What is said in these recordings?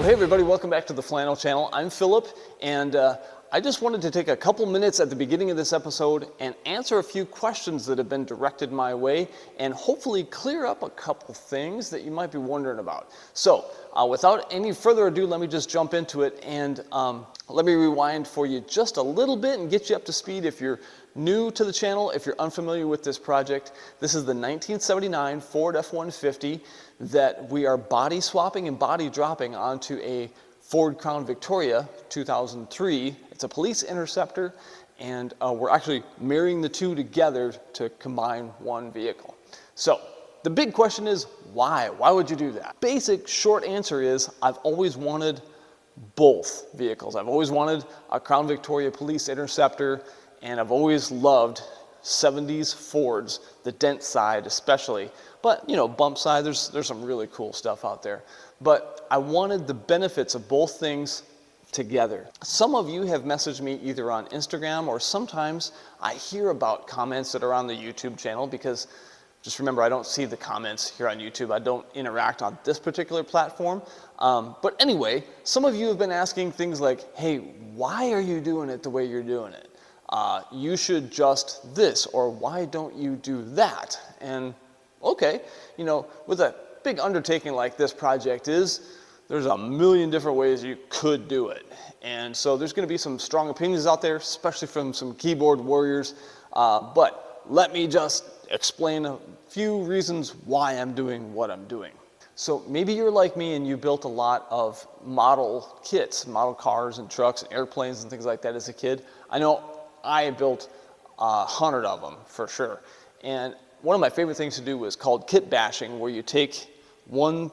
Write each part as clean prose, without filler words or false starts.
Hey everybody, welcome back to the Flannel Channel. I'm Philip, and I just wanted to take a couple minutes at the beginning of this episode and answer a few questions that have been directed my way and hopefully clear up a couple things that you might be wondering about. So without any further ado, let me just jump into it and let me rewind for you just a little bit and get you up to speed if you're new to the channel, if you're unfamiliar with this project. This is the 1979 Ford F-150 that we are body swapping and body dropping onto a Ford Crown Victoria 2003. It's a police interceptor, and we're actually marrying the two together to combine one vehicle. So the big question is why? Why would you do that? Basic short answer is I've always wanted both vehicles. I've always wanted a Crown Victoria police interceptor, and I've always loved 70s Fords, the dent side especially. But, you know, bump side, there's some really cool stuff out there. But I wanted the benefits of both things together. Some of you have messaged me either on Instagram, or sometimes I hear about comments that are on the YouTube channel, because just remember, I don't see the comments here on YouTube. I don't interact on this particular platform. But anyway, some of you have been asking things like, hey, why are you doing it the way you're doing it? You should just this, or why don't you do that? And okay, you know, with a big undertaking like this project is, there's a million different ways you could do it. And so there's going to be some strong opinions out there, especially from some keyboard warriors. But let me just explain a few reasons why I'm doing what I'm doing. So maybe you're like me and you built a lot of model kits, model cars and trucks and airplanes and things like that as a kid. I know I built 100 of them for sure. And one of my favorite things to do was called kit bashing, where you take one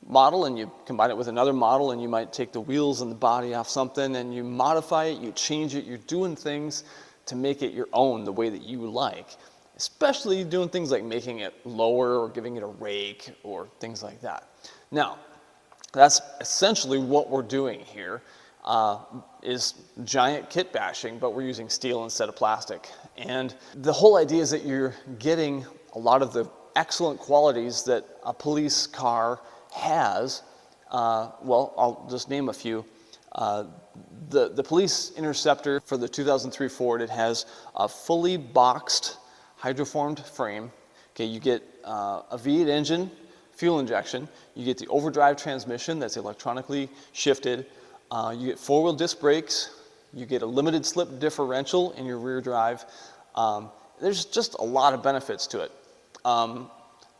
model and you combine it with another model, and you might take the wheels and the body off something and you modify it, you change it, you're doing things to make it your own the way that you like. Especially doing things like making it lower or giving it a rake or things like that. Now, that's essentially what we're doing here. Is giant kit bashing, but we're using steel instead of plastic. And the whole idea is that you're getting a lot of the excellent qualities that a police car has. Well, I'll just name a few. The police interceptor for the 2003 Ford, it has a fully boxed hydroformed frame. Okay, you get a V8 engine, fuel injection. You get the overdrive transmission that's electronically shifted. You get four-wheel disc brakes. You get a limited slip differential in your rear drive. There's just a lot of benefits to it.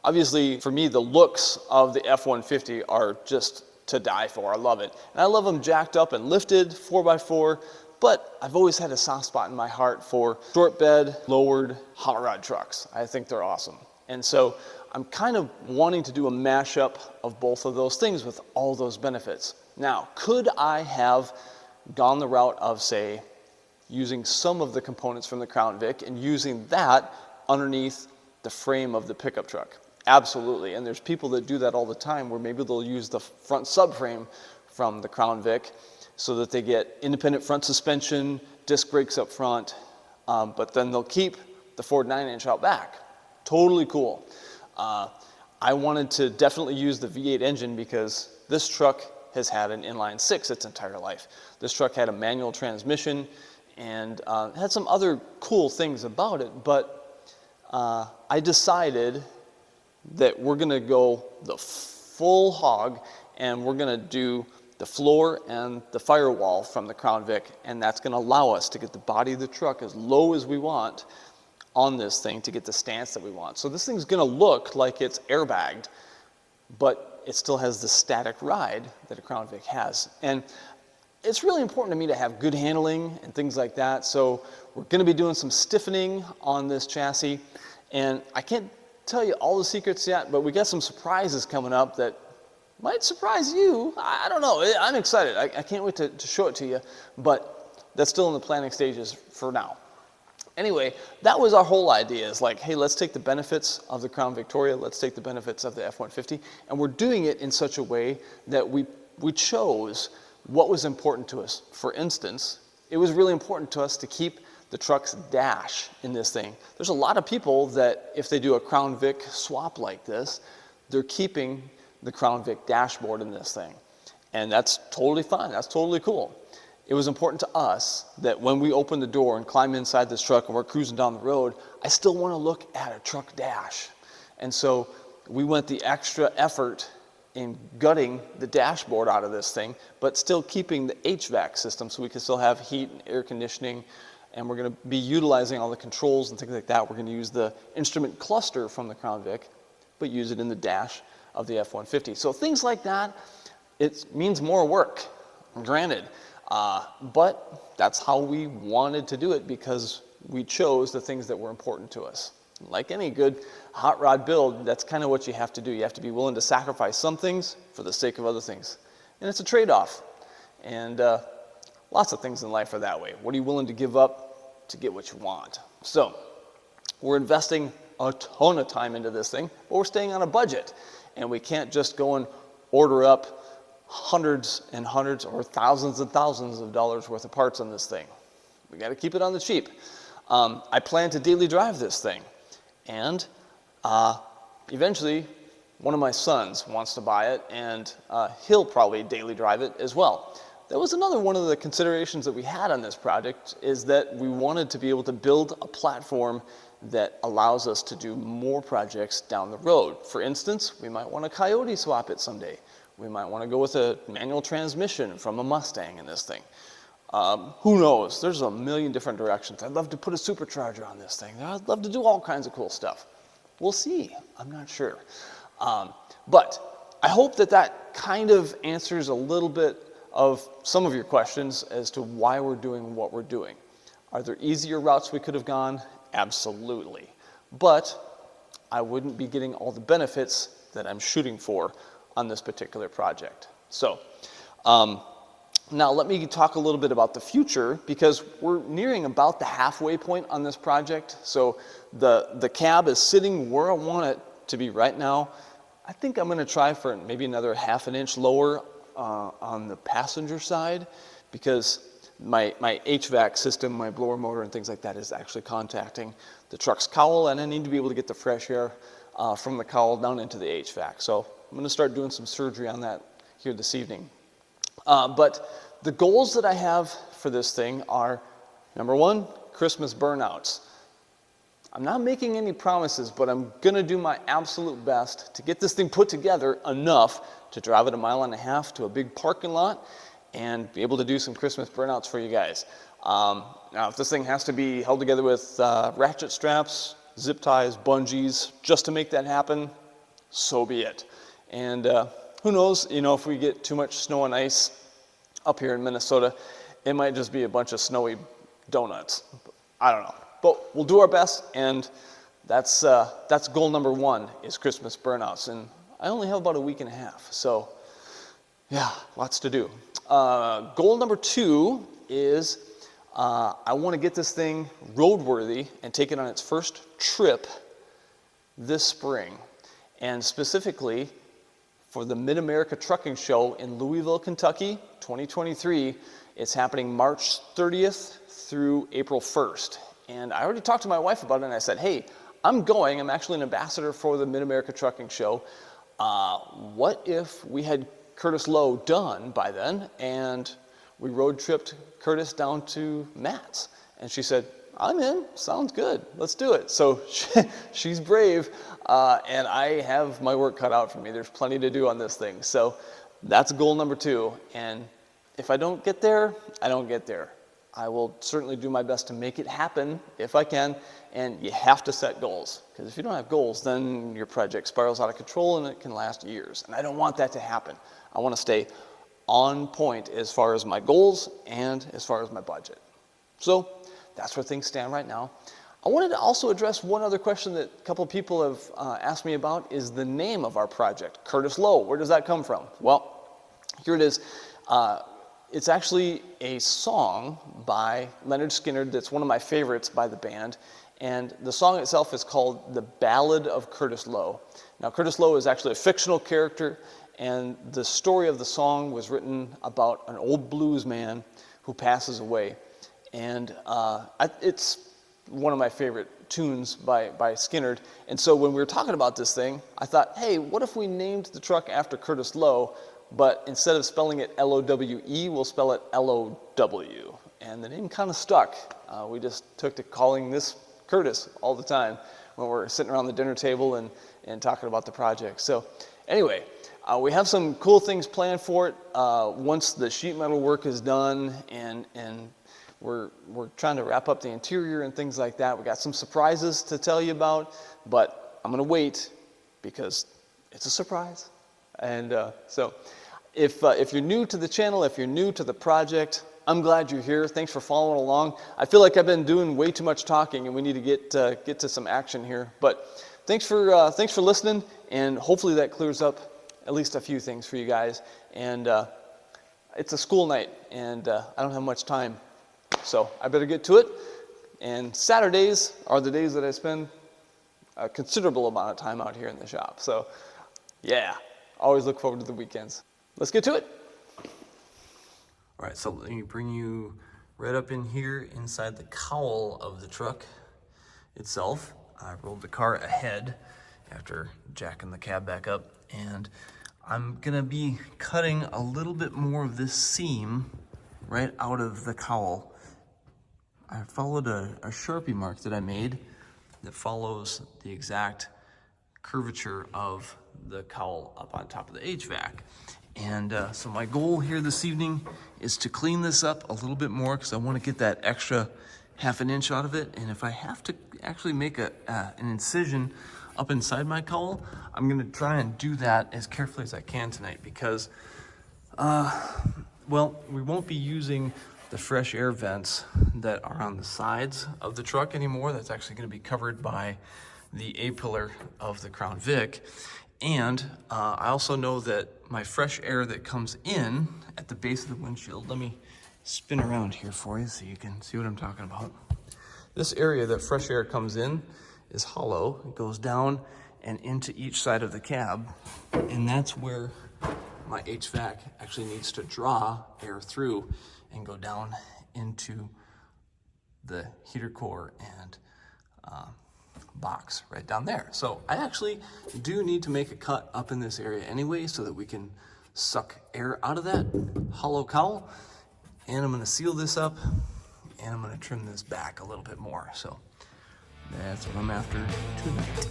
Obviously, for me, the looks of the F-150 are just to die for. I love it. And I love them jacked up and lifted, 4x4, but I've always had a soft spot in my heart for short bed, lowered hot rod trucks. I think they're awesome. And so I'm kind of wanting to do a mashup of both of those things with all those benefits. Now, could I have gone the route of, say, using some of the components from the Crown Vic and using that underneath the frame of the pickup truck? Absolutely. And there's people that do that all the time, where maybe they'll use the front subframe from the Crown Vic so that they get independent front suspension, disc brakes up front, but then they'll keep the Ford 9-inch out back. Totally cool. I wanted to definitely use the V8 engine because this truck has had an inline six its entire life. This truck had a manual transmission and had some other cool things about it, but I decided that we're gonna go the full hog, and we're gonna do the floor and the firewall from the Crown Vic, and that's gonna allow us to get the body of the truck as low as we want on this thing to get the stance that we want. So this thing's gonna look like it's airbagged, but it still has the static ride that a Crown Vic has. And it's really important to me to have good handling and things like that. So we're gonna be doing some stiffening on this chassis. And I can't tell you all the secrets yet, but we got some surprises coming up that might surprise you. I don't know, I'm excited. I can't wait to show it to you, but that's still in the planning stages for now. Anyway, that was our whole idea, is like, hey, let's take the benefits of the Crown Victoria, let's take the benefits of the F-150, and we're doing it in such a way that we chose what was important to us. For instance, it was really important to us to keep the truck's dash in this thing. There's a lot of people that if they do a Crown Vic swap like this, they're keeping the Crown Vic dashboard in this thing. And that's totally fine, that's totally cool. It was important to us that when we open the door and climb inside this truck and we're cruising down the road, I still want to look at a truck dash. And so we went the extra effort in gutting the dashboard out of this thing, but still keeping the HVAC system so we can still have heat and air conditioning. And we're going to be utilizing all the controls and things like that. We're going to use the instrument cluster from the Crown Vic, but use it in the dash of the F-150. So things like that, it means more work, granted. But that's how we wanted to do it because we chose the things that were important to us. Like any good hot rod build, that's kind of what you have to do. You have to be willing to sacrifice some things for the sake of other things. And it's a trade-off. And lots of things in life are that way. What are you willing to give up to get what you want? So we're investing a ton of time into this thing, but we're staying on a budget. And we can't just go and order up hundreds and hundreds or thousands and thousands of dollars worth of parts on this thing. We got to keep it on the cheap. I plan to daily drive this thing, and eventually one of my sons wants to buy it, and he'll probably daily drive it as well. That was another one of the considerations that we had on this project, is that we wanted to be able to build a platform that allows us to do more projects down the road. For instance, we might want to coyote swap it someday. We might want to go with a manual transmission from a Mustang in this thing. Who knows? There's a million different directions. I'd love to put a supercharger on this thing. I'd love to do all kinds of cool stuff. We'll see. I'm not sure. But I hope that that kind of answers a little bit of some of your questions as to why we're doing what we're doing. Are there easier routes we could have gone? Absolutely. But I wouldn't be getting all the benefits that I'm shooting for on this particular project. So now let me talk a little bit about the future, because we're nearing about the halfway point on this project. So the cab is sitting where I want it to be right now. I think I'm going to try for maybe another half an inch lower on the passenger side, because my HVAC system, my blower motor and things like that is actually contacting the truck's cowl, and I need to be able to get the fresh air from the cowl down into the HVAC. So I'm going to start doing some surgery on that here this evening. But the goals that I have for this thing are, number one, Christmas burnouts. I'm not making any promises, but I'm going to do my absolute best to get this thing put together enough to drive it 1.5 miles to a big parking lot and be able to do some Christmas burnouts for you guys. Now, if this thing has to be held together with ratchet straps, zip ties, bungees, just to make that happen, so be it. And who knows, if we get too much snow and ice up here in Minnesota, it might just be a bunch of snowy donuts. I don't know. But we'll do our best, and that's goal number one, is Christmas burnouts. And I only have about a week and a half, so yeah, lots to do. Goal number two is I want to get this thing roadworthy and take it on its first trip this spring. And specifically, for the Mid-America Trucking Show in Louisville, Kentucky, 2023. It's happening March 30th through April 1st. And I already talked to my wife about it, and I said, hey, I'm going. I'm actually an ambassador for the Mid-America Trucking Show. What if we had Curtis Lowe done by then, and we road tripped Curtis down to Matt's? And she said, I'm in. Sounds good. Let's do it. So she's brave, and I have my work cut out for me. There's plenty to do on this thing. So that's goal number two. And if I don't get there, I don't get there. I will certainly do my best to make it happen if I can. And you have to set goals, because if you don't have goals, then your project spirals out of control and it can last years. And I don't want that to happen. I want to stay on point as far as my goals and as far as my budget. So that's where things stand right now. I wanted to also address one other question that a couple of people have asked me about, is the name of our project, Curtis Lowe. Where does that come from? Well, here it is. It's actually a song by Leonard Skinner that's one of my favorites by the band. And the song itself is called The Ballad of Curtis Lowe. Now, Curtis Lowe is actually a fictional character, and the story of the song was written about an old blues man who passes away. And it's one of my favorite tunes by Skinner. And so when we were talking about this thing, I thought, hey, what if we named the truck after Curtis Lowe? but instead of spelling it L-O-W-E, we'll spell it L-O-W. And the name kind of stuck. We just took to calling this Curtis all the time when we're sitting around the dinner table and talking about the project. So anyway, we have some cool things planned for it once the sheet metal work is done, and we're trying to wrap up the interior and things like that. We got some surprises to tell you about, but I'm gonna wait because it's a surprise. And so if you're new to the channel, if you're new to the project, I'm glad you're here. Thanks for following along. I feel like I've been doing way too much talking, and we need to get to some action here. But thanks for listening, and hopefully that clears up at least a few things for you guys. And it's a school night, and I don't have much time, so I better get to it. And Saturdays are the days that I spend a considerable amount of time out here in the shop. So yeah, always look forward to the weekends. Let's get to it. All right, so let me bring you right up in here inside the cowl of the truck itself. I rolled the car ahead after jacking the cab back up, and I'm gonna be cutting a little bit more of this seam right out of the cowl. I followed a Sharpie mark that I made that follows the exact curvature of the cowl up on top of the HVAC. And so my goal here this evening is to clean this up a little bit more because I want to get that extra ½ an inch out of it. And if I have to actually make an incision up inside my cowl, I'm going to try and do that as carefully as I can tonight because, well, we won't be using the fresh air vents that are on the sides of the truck anymore. That's actually going to be covered by the A-pillar of the Crown Vic. And I also know that my fresh air that comes in at the base of the windshield, let me spin around here for you so you can see what I'm talking about. This area that fresh air comes in is hollow. It goes down and into each side of the cab, and that's where my HVAC actually needs to draw air through and go down into the heater core and box right down there. So I actually do need to make a cut up in this area anyway so that we can suck air out of that hollow cowl. And I'm going to seal this up, and I'm going to trim this back a little bit more. So that's what I'm after tonight.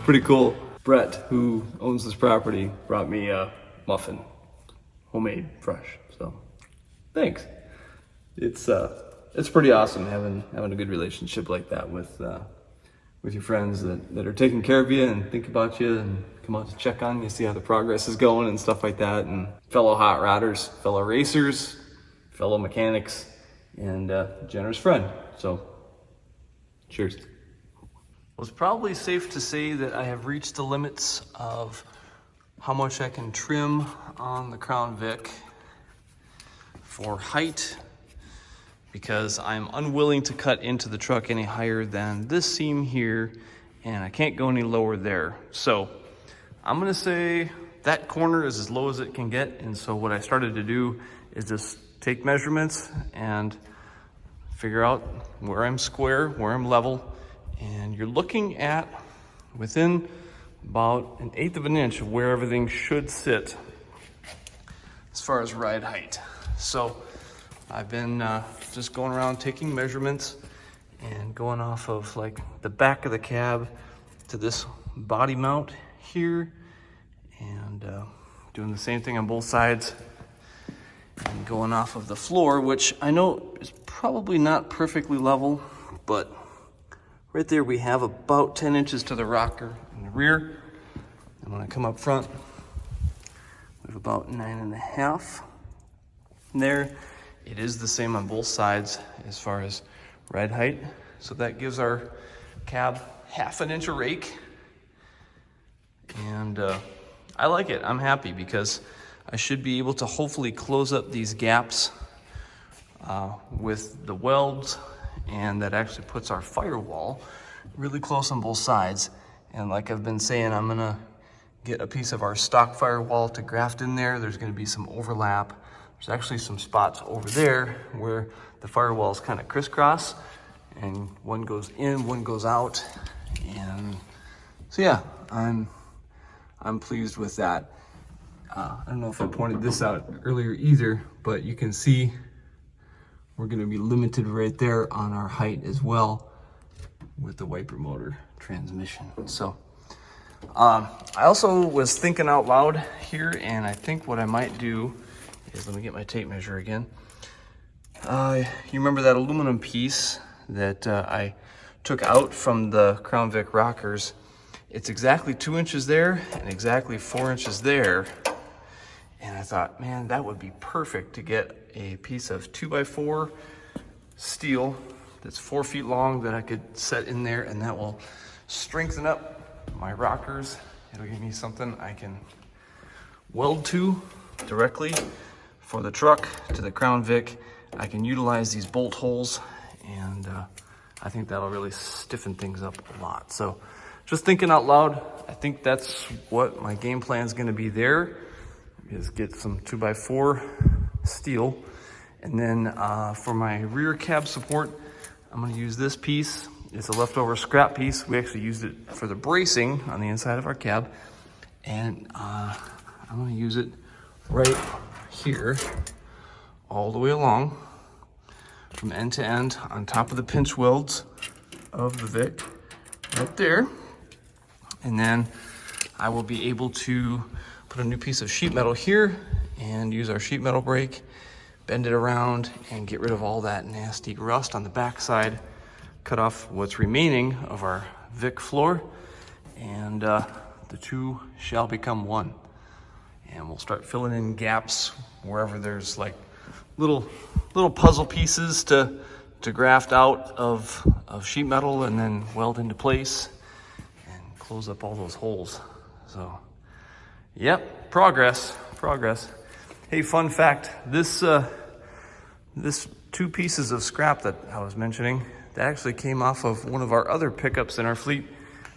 Pretty cool. Brett, who owns this property, brought me a muffin, homemade, fresh. So, thanks. It's pretty awesome having a good relationship like that with your friends that are taking care of you and think about you and come out to check on you, see how the progress is going and stuff like that. And fellow hot rodders, fellow racers, fellow mechanics, and generous friend. So, cheers. Well, it's probably safe to say that I have reached the limits of how much I can trim on the Crown Vic for height, because I'm unwilling to cut into the truck any higher than this seam here, and I can't go any lower there. So I'm gonna say that corner is as low as it can get, and so what I started to do is just take measurements and figure out where I'm square, where I'm level. And you're looking at within about 1/8 of an inch of where everything should sit as far as ride height. So I've been just going around taking measurements and going off of like the back of the cab to this body mount here, and doing the same thing on both sides, and going off of the floor, which I know is probably not perfectly level, but right there we have about 10 inches to the rocker in the rear. And when I come up front, we have about 9.5 there. It is the same on both sides as far as ride height. So that gives our cab 1/2 inch of rake. And I like it. I'm happy because I should be able to hopefully close up these gaps with the welds, and that actually puts our firewall really close on both sides. And like I've been saying, I'm gonna get a piece of our stock firewall to graft in there. There's gonna be some overlap. There's actually some spots over there where the firewalls kind of crisscross, and one goes in, one goes out. And so yeah, I'm pleased with that. I don't know if I pointed this out earlier either, but you can see we're gonna be limited right there on our height as well with the wiper motor transmission. So I also was thinking out loud here, and I think what I might do is, let me get my tape measure again. You remember that aluminum piece that I took out from the Crown Vic rockers? It's exactly 2 inches there and exactly 4 inches there. And I thought, man, that would be perfect to get a piece of 2x4 steel that's 4 feet long that I could set in there, and that will strengthen up my rockers. It'll give me something I can weld to directly for the truck to the Crown Vic. I can utilize these bolt holes, and I think that'll really stiffen things up a lot. So just thinking out loud, I think that's what my game plan is going to be there, is get some 2x4 steel. And then for my rear cab support, I'm going to use this piece. It's a leftover scrap piece. We actually used it for the bracing on the inside of our cab. And I'm going to use it right here, all the way along, from end to end, on top of the pinch welds of the Vic, right there. And then I will be able to put a new piece of sheet metal here and use our sheet metal brake, bend it around, and get rid of all that nasty rust on the backside, cut off what's remaining of our Vic floor, and the two shall become one. And we'll start filling in gaps wherever there's like little puzzle pieces to graft out of sheet metal and then weld into place and close up all those holes. So, yep, progress. Hey, fun fact, this 2 pieces of scrap that I was mentioning, that actually came off of one of our other pickups in our fleet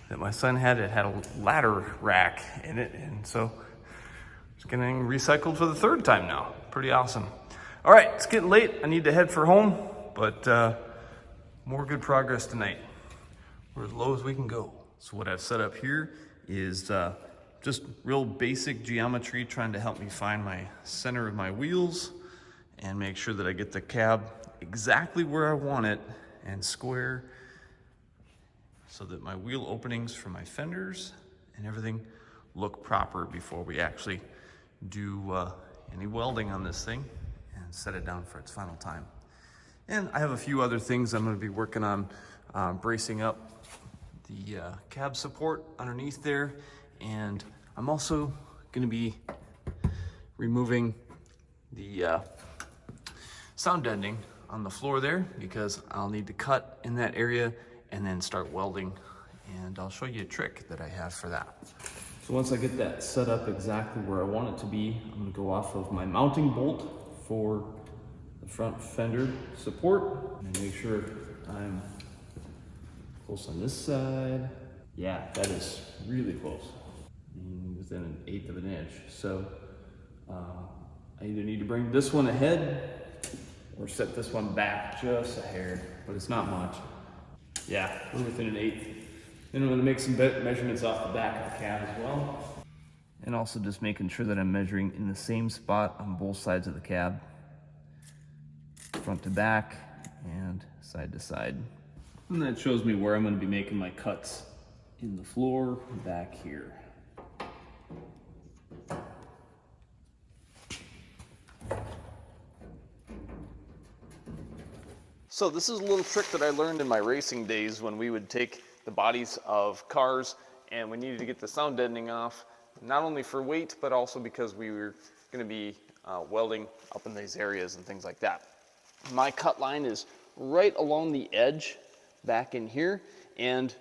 that my son had. It had a ladder rack in it, and so it's getting recycled for the 3rd time now. Pretty awesome. All right, it's getting late. I need to head for home, but more good progress tonight. We're as low as we can go. So what I've set up here is just real basic geometry, trying to help me find my center of my wheels and make sure that I get the cab exactly where I want it and square, so that my wheel openings for my fenders and everything look proper before we actually do any welding on this thing and set it down for its final time. And I have a few other things I'm going to be working on, bracing up the cab support underneath there, and I'm also going to be removing the sound deadening on the floor there, because I'll need to cut in that area and then start welding, and I'll show you a trick that I have for that. So once I get that set up exactly where I want it to be, I'm going to go off of my mounting bolt for the front fender support and make sure I'm close on this side. Yeah, that is really close, within 1/8 of an inch. So I either need to bring this one ahead or set this one back just a hair, but it's not much. Yeah, we're within 1/8. Then I'm going to make some measurements off the back of the cab as well. And also just making sure that I'm measuring in the same spot on both sides of the cab, front to back and side to side. And that shows me where I'm going to be making my cuts in the floor back here. So this is a little trick that I learned in my racing days when we would take the bodies of cars and we needed to get the sound deadening off, not only for weight, but also because we were going to be welding up in these areas and things like that. My cut line is right along the edge back in here, and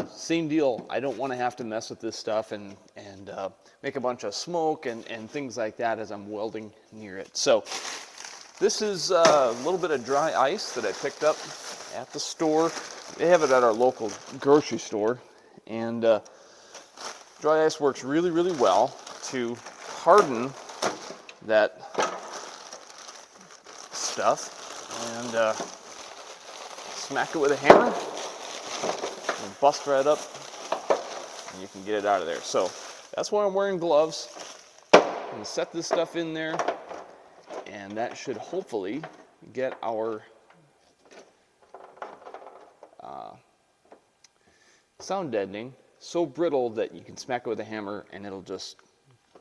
same deal, I don't want to have to mess with this stuff and make a bunch of smoke and things like that as I'm welding near it. So This is a little bit of dry ice that I picked up at the store. They have it at our local grocery store. And dry ice works really, really well to harden that stuff. And smack it with a hammer and bust right up, and you can get it out of there. So that's why I'm wearing gloves. I'm going to set this stuff in there, and that should hopefully get our sound deadening so brittle that you can smack it with a hammer and it'll just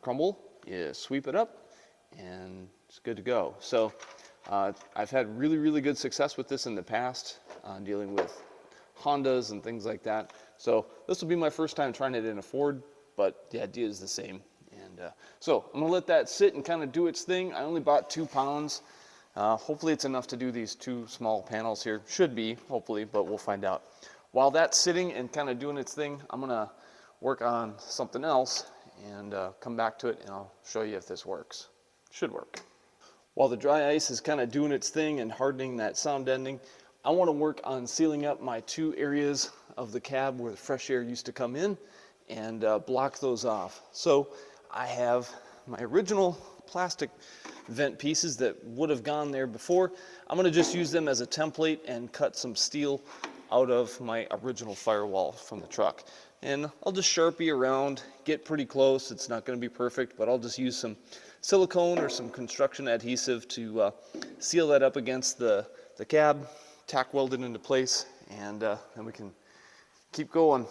crumble. You sweep it up and it's good to go. So I've had really, really good success with this in the past, dealing with Hondas and things like that. So this will be my first time trying it in a Ford, but the idea is the same. And so I'm gonna let that sit and kind of do its thing. I only bought 2 pounds. Hopefully it's enough to do these 2 small panels here. Should be, hopefully, but we'll find out. While that's sitting and kind of doing its thing, I'm gonna work on something else and come back to it, and I'll show you if this works. Should work. While the dry ice is kind of doing its thing and hardening that sound deadening, I want to work on sealing up my 2 areas of the cab where the fresh air used to come in and block those off. So I have my original plastic vent pieces that would have gone there before. I'm going to just use them as a template and cut some steel out of my original firewall from the truck. And I'll just Sharpie around, get pretty close. It's not going to be perfect, but I'll just use some silicone or some construction adhesive to seal that up against the cab, tack weld it into place, and then we can keep going.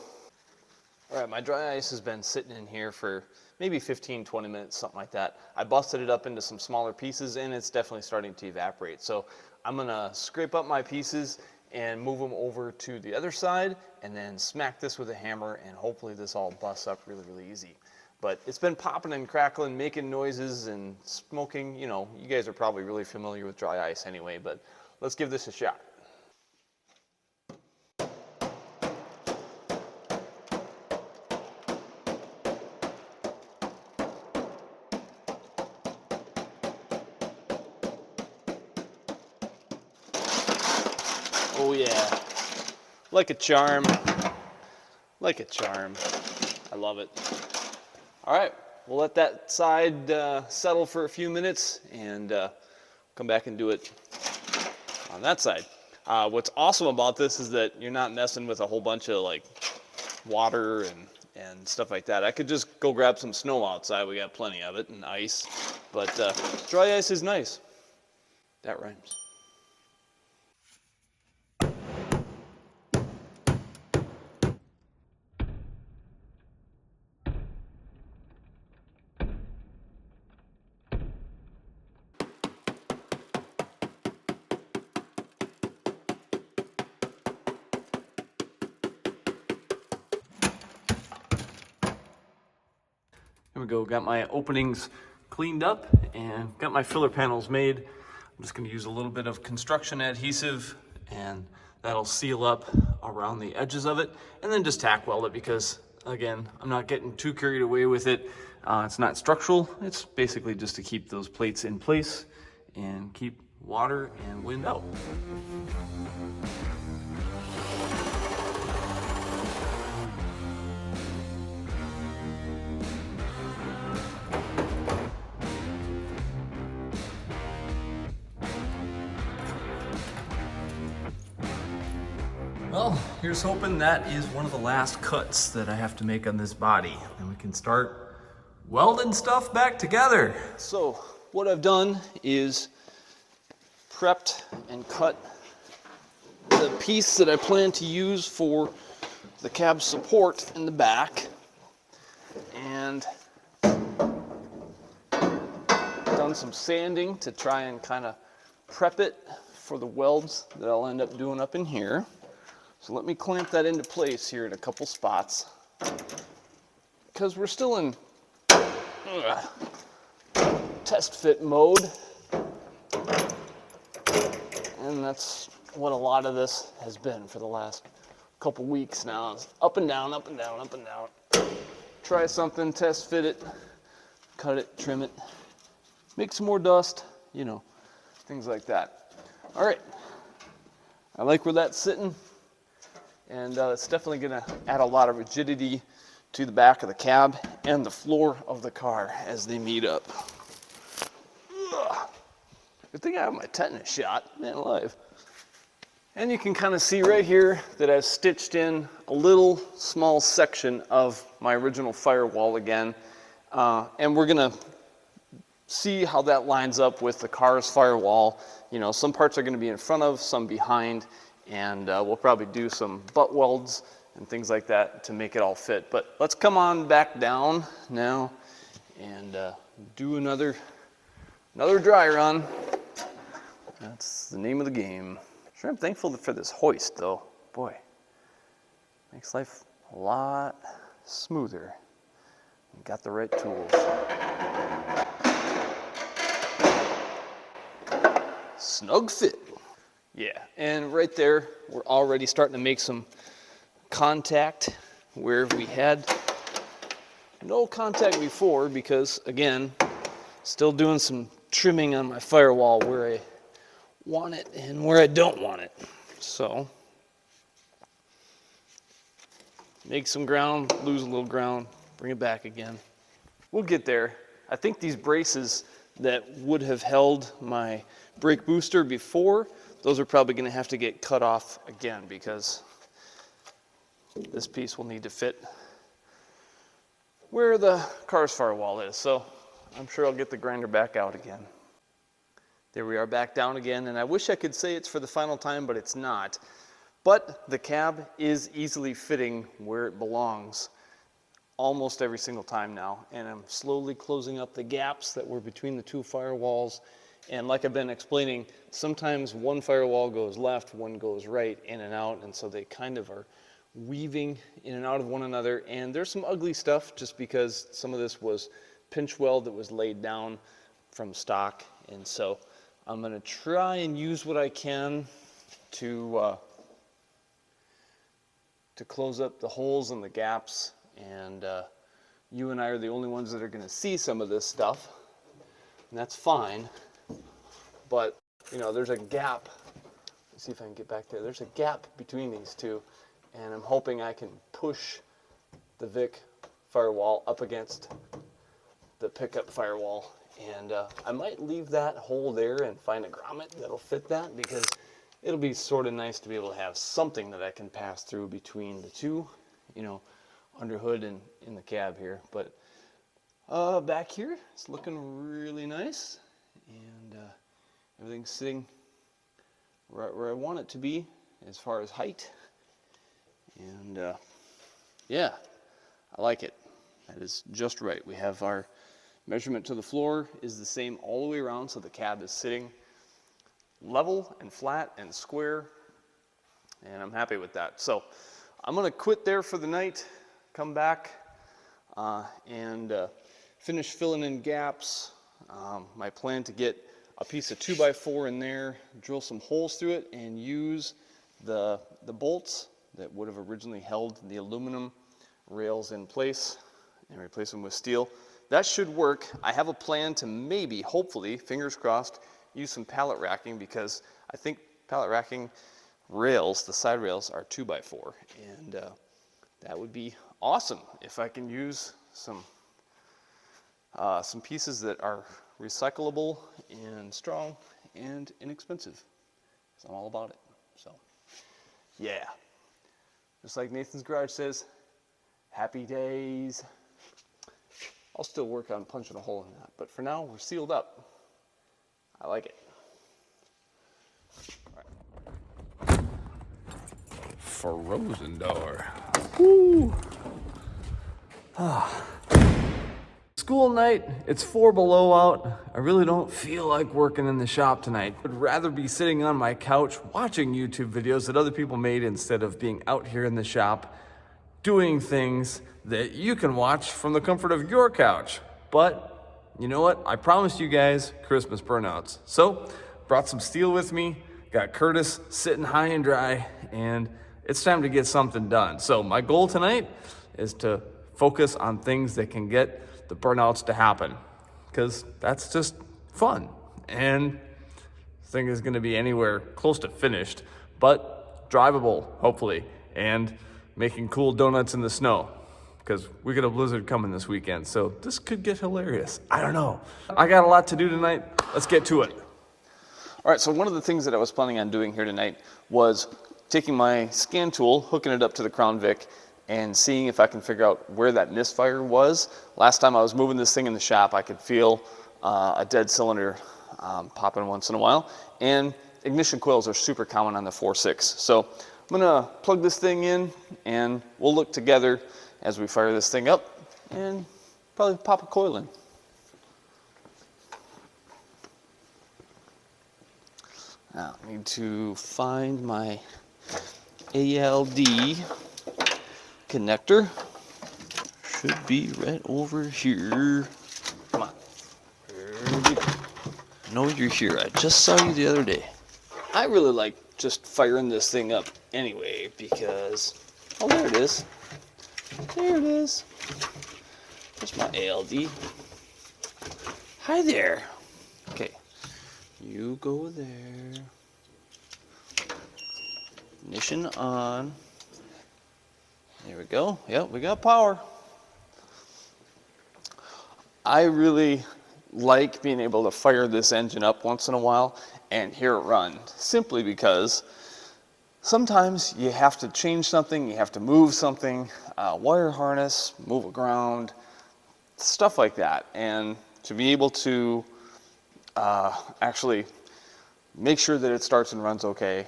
All right, my dry ice has been sitting in here for maybe 15, 20 minutes, something like that. I busted it up into some smaller pieces, and it's definitely starting to evaporate. So I'm gonna scrape up my pieces and move them over to the other side, and then smack this with a hammer, and hopefully this all busts up really, really easy. But it's been popping and crackling, making noises and smoking. You know, you guys are probably really familiar with dry ice anyway, but let's give this a shot. Oh yeah, like a charm, like a charm. I love it. All right, we'll let that side settle for a few minutes and come back and do it on that side. What's awesome about this is that you're not messing with a whole bunch of like water and stuff like that. I could just go grab some snow outside. We got plenty of it, and ice, but dry ice is nice. That rhymes. There we go, got my openings cleaned up and got my filler panels made. I'm just gonna use a little bit of construction adhesive and that'll seal up around the edges of it, and then just tack weld it because, again, I'm not getting too carried away with it. It's not structural, it's basically just to keep those plates in place and keep water and wind out. Well, here's hoping that is one of the last cuts that I have to make on this body, and we can start welding stuff back together. So what I've done is prepped and cut the piece that I plan to use for the cab support in the back, and done some sanding to try and kind of prep it for the welds that I'll end up doing up in here. So let me clamp that into place here in a couple spots, because we're still in test fit mode, and that's what a lot of this has been for the last couple weeks now. It's up and down, up and down, up and down. Try something, test fit it, cut it, trim it, make some more dust, you know, things like that. All right, I like where that's sitting, and it's definitely gonna add a lot of rigidity to the back of the cab and the floor of the car as they meet up. Ugh. Good thing I have my tetanus shot, man alive. And you can kind of see right here that I've stitched in a little small section of my original firewall again. And we're gonna see how that lines up with the car's firewall. You know, some parts are gonna be in front of, some behind, and we'll probably do some butt welds and things like that to make it all fit. But let's come on back down now and do another dry run. That's the name of the game. Sure, I'm thankful for this hoist though. Boy, makes life a lot smoother. Got the right tools. Snug fit. Yeah, and right there, we're already starting to make some contact where we had no contact before because, again, still doing some trimming on my firewall where I want it and where I don't want it. So, make some ground, lose a little ground, bring it back again. We'll get there. I think these braces that would have held my brake booster before, those are probably going to have to get cut off again because this piece will need to fit where the car's firewall is. So I'm sure I'll get the grinder back out again. There we are back down again, and I wish I could say it's for the final time, but it's not. But the cab is easily fitting where it belongs almost every single time now, and I'm slowly closing up the gaps that were between the two firewalls. And like I've been explaining, sometimes one firewall goes left, one goes right, in and out, and so they kind of are weaving in and out of one another. And there's some ugly stuff just because some of this was pinch weld that was laid down from stock, and so I'm going to try and use what I can to close up the holes and the gaps. And you and I are the only ones that are going to see some of this stuff, and that's fine. But, you know, there's a gap. Let's see if I can get back there. There's a gap between these two, and I'm hoping I can push the Vic firewall up against the pickup firewall. And I might leave that hole there and find a grommet that'll fit that, because it'll be sort of nice to be able to have something that I can pass through between the two, you know, under hood and in the cab here. But back here, it's looking really nice, and everything's sitting right where I want it to be as far as height. And yeah, I like it. That is just right. We have our measurement to the floor is the same all the way around, so the cab is sitting level and flat and square, and I'm happy with that. So I'm going to quit there for the night, come back and finish filling in gaps. My plan to get a piece of 2x4 in there, drill some holes through it, and use the bolts that would have originally held the aluminum rails in place and replace them with steel. That should work. I have a plan to maybe, hopefully, fingers crossed, use some pallet racking, because I think pallet racking rails, the side rails, are 2x4, and that would be awesome if I can use some pieces that are recyclable and strong and inexpensive. So I'm all about it. So yeah, just like Nathan's Garage says, happy days. I'll still work on punching a hole in that, but for now we're sealed up. I like it. All right. Frozen door. Woo. School night, it's 4 below out. I really don't feel like working in the shop tonight. I'd rather be sitting on my couch watching YouTube videos that other people made instead of being out here in the shop doing things that you can watch from the comfort of your couch. But you know what? I promised you guys Christmas burnouts. So brought some steel with me, got Curtis sitting high and dry, and it's time to get something done. So my goal tonight is to focus on things that can get the burnouts to happen, because that's just fun. And This thing is gonna be anywhere close to finished, but drivable, hopefully, and making cool donuts in the snow, because we got a blizzard coming this weekend, so this could get hilarious. I don't know. I got a lot to do tonight. Let's get to it. All right, so one of the things that I was planning on doing here tonight was taking my scan tool, hooking it up to the Crown Vic, and seeing if I can figure out where that misfire was. Last time I was moving this thing in the shop, I could feel a dead cylinder popping once in a while, and ignition coils are super common on the 4.6. So I'm gonna plug this thing in, and we'll look together as we fire this thing up, and probably pop a coil in. Now, I need to find my ALD connector. Should be right over here. Come on. I know you're here. I just saw you the other day. I really like just firing this thing up anyway because, oh, there it is. There it is. There's my ALD. Hi there. Okay. You go there. Ignition on. There we go. Yep, we got power. I really like being able to fire this engine up once in a while and hear it run, simply because sometimes you have to change something, you have to move something, wire harness, move a ground, stuff like that. And to be able to actually make sure that it starts and runs okay,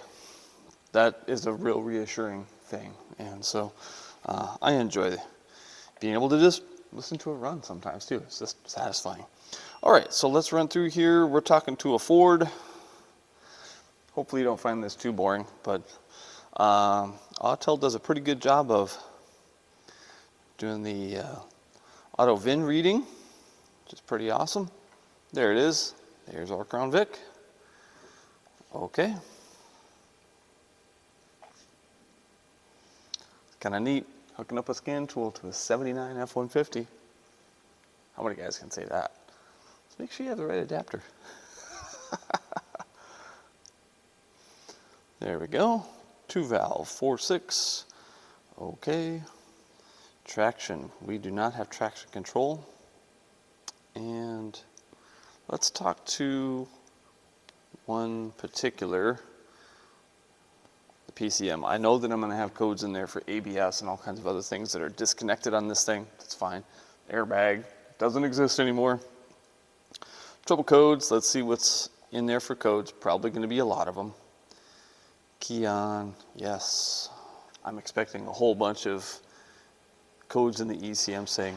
that is a real reassuring thing. And so I enjoy being able to just listen to it run sometimes too. It's just satisfying. All right, so let's run through here. We're talking to a Ford. Hopefully you don't find this too boring, but Autel does a pretty good job of doing the auto VIN reading, which is pretty awesome. There it is. There's our Crown Vic. Okay. Kind of neat, hooking up a scan tool to a 79 F-150. How many guys can say that? Let's make sure you have the right adapter. There we go. 2-valve, 4.6. Okay. Traction. We do not have traction control. And let's talk to one particular, the PCM. I know that I'm going to have codes in there for ABS and all kinds of other things that are disconnected on this thing. That's fine. Airbag doesn't exist anymore. Trouble codes. Let's see what's in there for codes. Probably going to be a lot of them. Key on. Yes. I'm expecting a whole bunch of codes in the ECM saying,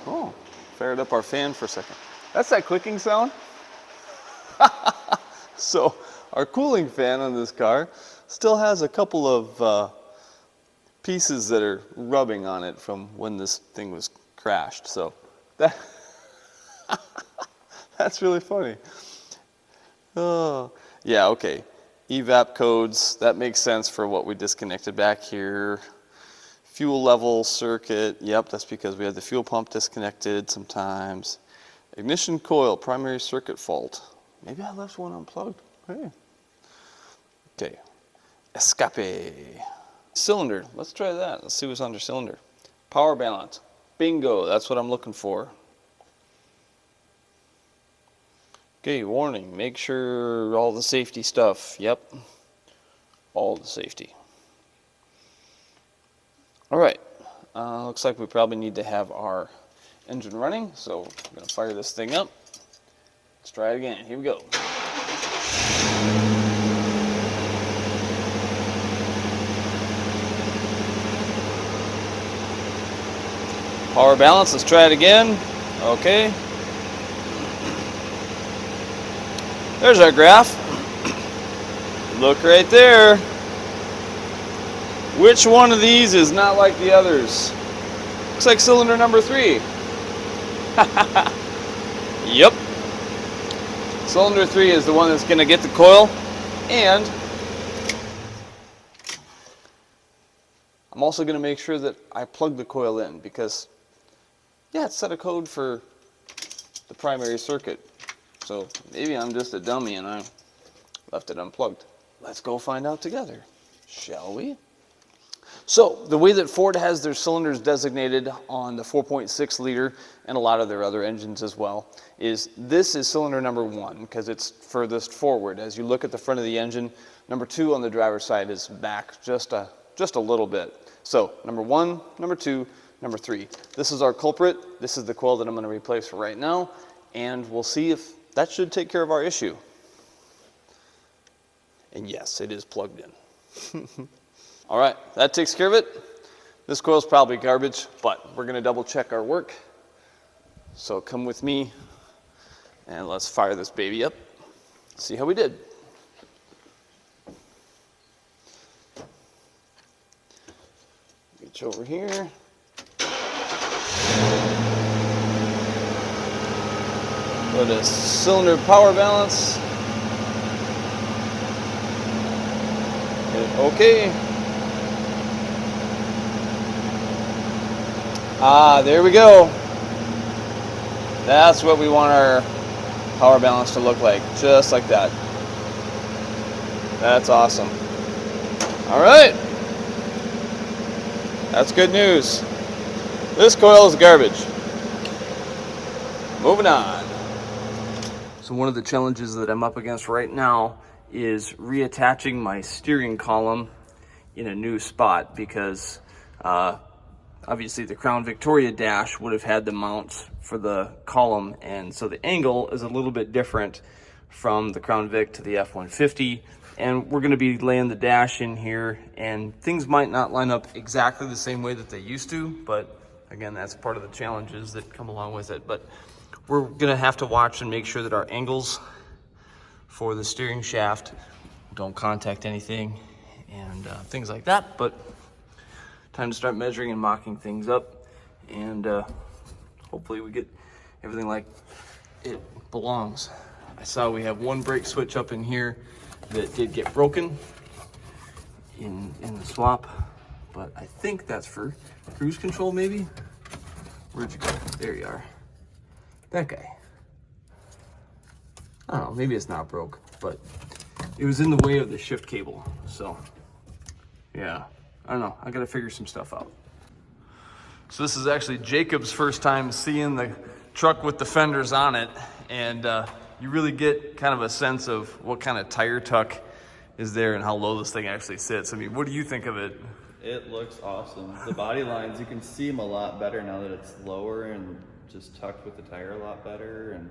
oh, fired up our fan for a second. That's that clicking sound. So our cooling fan on this car still has a couple of pieces that are rubbing on it from when this thing was crashed. So that that's really funny. Oh, yeah, okay. Evap codes, that makes sense for what we disconnected back here. Fuel level circuit, yep, that's because we had the fuel pump disconnected sometimes. Ignition coil, primary circuit fault. Maybe I left one unplugged. Hey. Okay. Escape. Cylinder, let's try that. Let's see what's under cylinder. Power balance. Bingo, that's what I'm looking for. Okay, warning, make sure all the safety stuff, yep, all the safety. All right, looks like we probably need to have our engine running, so I'm gonna fire this thing up. Let's try it again, here we go. Power balance, let's try it again, okay. There's our graph. Look right there. Which one of these is not like the others? Looks like cylinder number 3. Yep. Cylinder 3 is the one that's going to get the coil. And I'm also going to make sure that I plug the coil in because, yeah, it's set a code for the primary circuit. So maybe I'm just a dummy and I left it unplugged. Let's go find out together, shall we? So the way that Ford has their cylinders designated on the 4.6 liter and a lot of their other engines as well is this is cylinder number 1 because it's furthest forward. As you look at the front of the engine, number 2 on the driver's side is back just a little bit. So number 1, number 2, number 3. This is our culprit. This is the coil that I'm going to replace for right now, and we'll see if that should take care of our issue. And yes, it is plugged in. All right, that takes care of it. This coil's probably garbage, but we're going to double check our work. So come with me and let's fire this baby up. See how we did. Reach over here. Put a cylinder power balance. Hit OK. There we go. That's what we want our power balance to look like, just like that. That's awesome. All right. That's good news. This coil is garbage. Moving on. So one of the challenges that I'm up against right now is reattaching my steering column in a new spot because obviously the Crown Victoria dash would have had the mounts for the column, and so the angle is a little bit different from the Crown Vic to the F-150, and we're going to be laying the dash in here, and things might not line up exactly the same way that they used to, but again, that's part of the challenges that come along with it. But we're going to have to watch and make sure that our angles for the steering shaft don't contact anything and things like that. But time to start measuring and mocking things up, and hopefully we get everything like it belongs. I saw we have one brake switch up in here that did get broken in the swap, but I think that's for cruise control maybe. Where'd you go? There you are. That guy. I don't know, maybe it's not broke, but it was in the way of the shift cable. So yeah, I don't know, I gotta figure some stuff out. So this is actually Jacob's first time seeing the truck with the fenders on it, and you really get kind of a sense of what kind of tire tuck is there and how low this thing actually sits. I mean, what do you think of it? It looks awesome. The body lines, you can see them a lot better now that it's lower and just tucked with the tire a lot better, and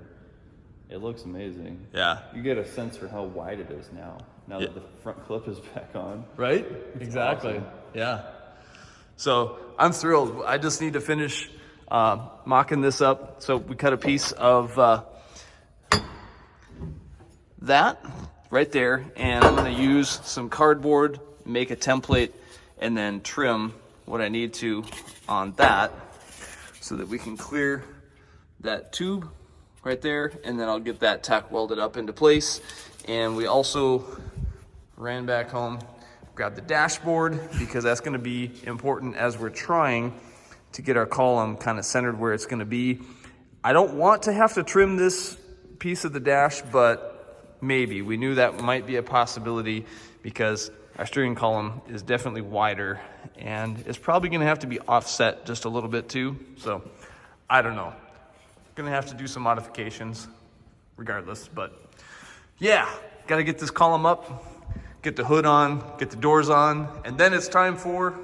it looks amazing. Yeah. You get a sense for how wide it is now that the front clip is back on. Right? It's exactly. awesome. Yeah. So I'm thrilled. I just need to finish mocking this up. So we cut a piece of that right there, and I'm going to use some cardboard, make a template, and then trim what I need to on that so that we can clear that tube right there, and then I'll get that tack welded up into place. And we also ran back home, grabbed the dashboard, because that's going to be important as we're trying to get our column kind of centered where it's going to be. I don't want to have to trim this piece of the dash, but maybe. We knew that might be a possibility because our steering column is definitely wider, and it's probably going to have to be offset just a little bit too. So I don't know. Going to have to do some modifications regardless, but yeah, got to get this column up, get the hood on, get the doors on, and then it's time for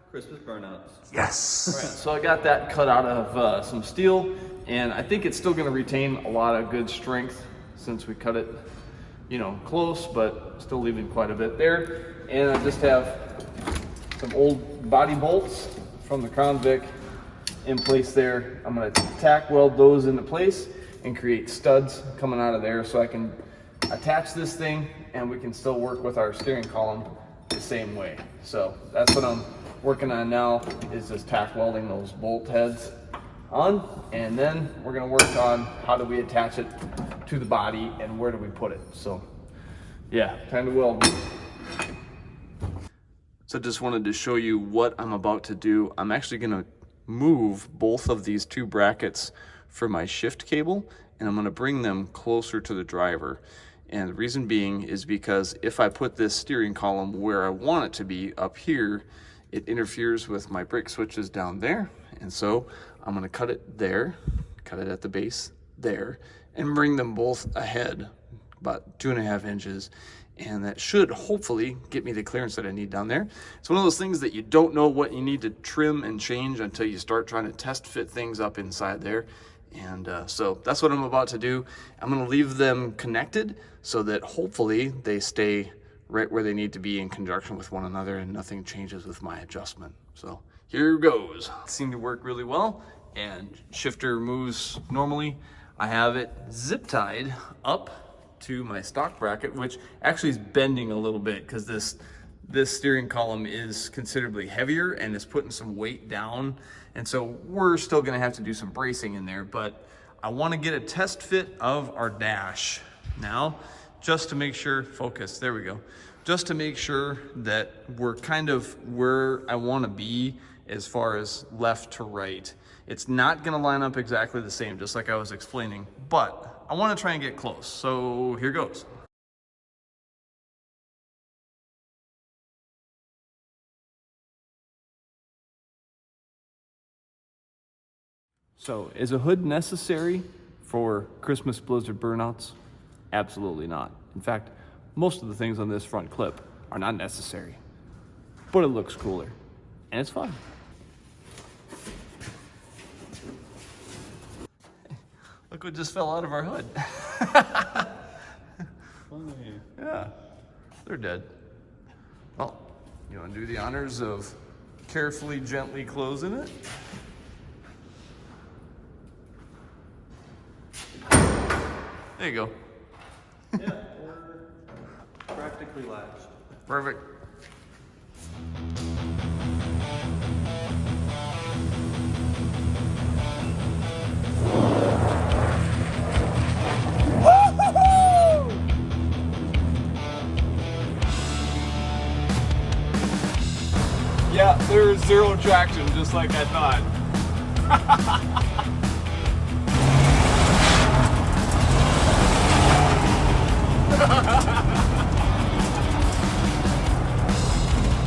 Christmas burnouts. yes. Right, so I got that cut out of some steel, and I think it's still going to retain a lot of good strength since we cut it, close, but still leaving quite a bit there. And I just have some old body bolts from the Crown Vic in place there. I'm going to tack weld those into place and create studs coming out of there so I can attach this thing and we can still work with our steering column the same way. So that's what I'm working on now, is just tack welding those bolt heads on, and then we're going to work on how do we attach it to the body and where do we put it. So yeah, time to weld. So just wanted to show you what I'm about to do. I'm actually going to move both of these two brackets for my shift cable, and I'm gonna bring them closer to the driver. And the reason being is because if I put this steering column where I want it to be up here, it interferes with my brake switches down there. And so I'm gonna cut it there, cut it at the base there, and bring them both ahead about 2.5 inches. And that should hopefully get me the clearance that I need down there. It's one of those things that you don't know what you need to trim and change until you start trying to test fit things up inside there. And so that's what I'm about to do. I'm gonna leave them connected so that hopefully they stay right where they need to be in conjunction with one another and nothing changes with my adjustment. So here goes. It seemed to work really well, and shifter moves normally. I have it zip tied up to my stock bracket, which actually is bending a little bit because this steering column is considerably heavier and is putting some weight down. And so we're still gonna have to do some bracing in there, but I wanna get a test fit of our dash now, just to make sure, focus, there we go. Just to make sure that we're kind of where I wanna be as far as left to right. It's not gonna line up exactly the same, just like I was explaining, but I wanna try and get close. So here goes. So, is a hood necessary for Christmas blizzard burnouts? Absolutely not. In fact, most of the things on this front clip are not necessary, but it looks cooler and it's fun. Look what just fell out of our hood. Funny. Yeah, they're dead. Well, you want to do the honors of carefully, gently closing it? There you go. Yeah, we're practically latched. Perfect. Yeah, there's zero traction, just like I thought.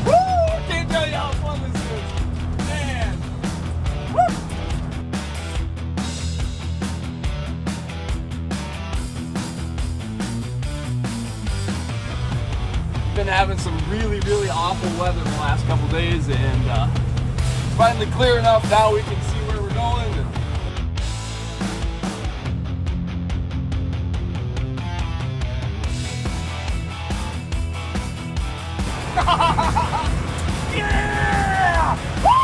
Woo! I can't tell you how fun this is. Man. Woo! Been having some really awful weather the last couple days, and finally clear enough now we can see where we're going. Yeah! Woo!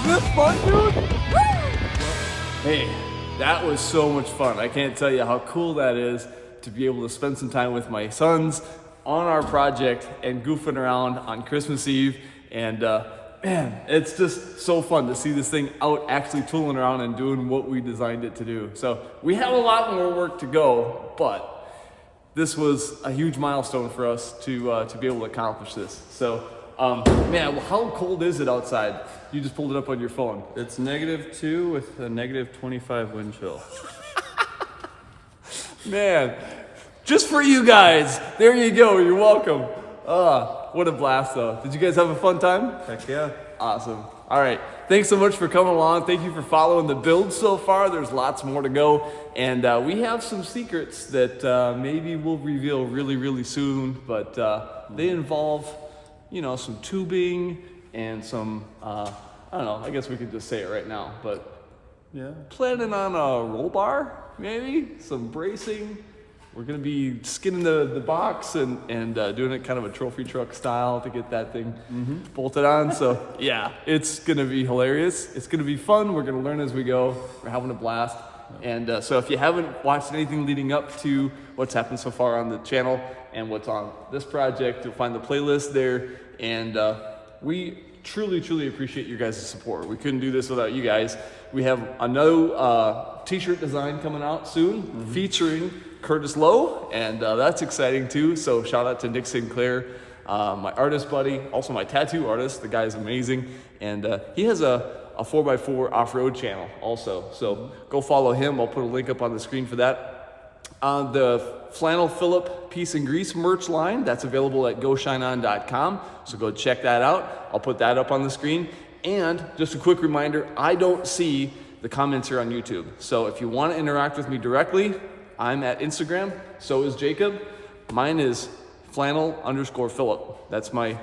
Is this fun, dude? Hey, that was so much fun. I can't tell you how cool that is to be able to spend some time with my sons on our project and goofing around on Christmas Eve. And man, it's just so fun to see this thing out actually tooling around and doing what we designed it to do. So we have a lot more work to go, but this was a huge milestone for us to be able to accomplish this. So, man, how cold is it outside? You just pulled it up on your phone. It's -2 with a -25 wind chill. Man, just for you guys. There you go. You're welcome. What a blast, though. Did you guys have a fun time? Heck yeah. Awesome. All right. Thanks so much for coming along. Thank you for following the build so far. There's lots more to go. And we have some secrets that maybe we'll reveal really, really soon. But they involve, you know, some tubing and some, I don't know, I guess we could just say it right now. But Yeah. planning on a roll bar, maybe, some bracing. We're gonna be skinning the box and doing it kind of a trophy truck style to get that thing bolted on. So yeah, it's gonna be hilarious. It's gonna be fun. We're gonna learn as we go. We're having a blast. And so if you haven't watched anything leading up to what's happened so far on the channel and what's on this project, you'll find the playlist there. And we truly, truly appreciate your guys' support. We couldn't do this without you guys. We have a new t-shirt design coming out soon featuring Curtis Lowe, and that's exciting too. So shout out to Nick Sinclair, my artist buddy, also my tattoo artist. The guy's amazing, and he has a 4x4 off-road channel also. So go follow him. I'll put a link up on the screen for that. The Flannel Phillip Peace and Grease merch line, that's available at GoShineOn.com. So go check that out. I'll put that up on the screen. And just a quick reminder, I don't see the comments here on YouTube. So if you want to interact with me directly, I'm at Instagram. So is Jacob. Mine is flannel_Phillip. That's my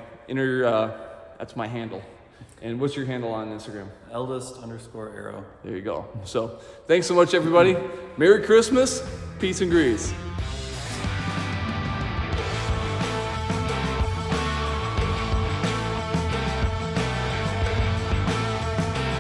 that's my handle. And what's your handle on Instagram? Eldest_arrow. There you go. So thanks so much, everybody. Merry Christmas. Peace and grease.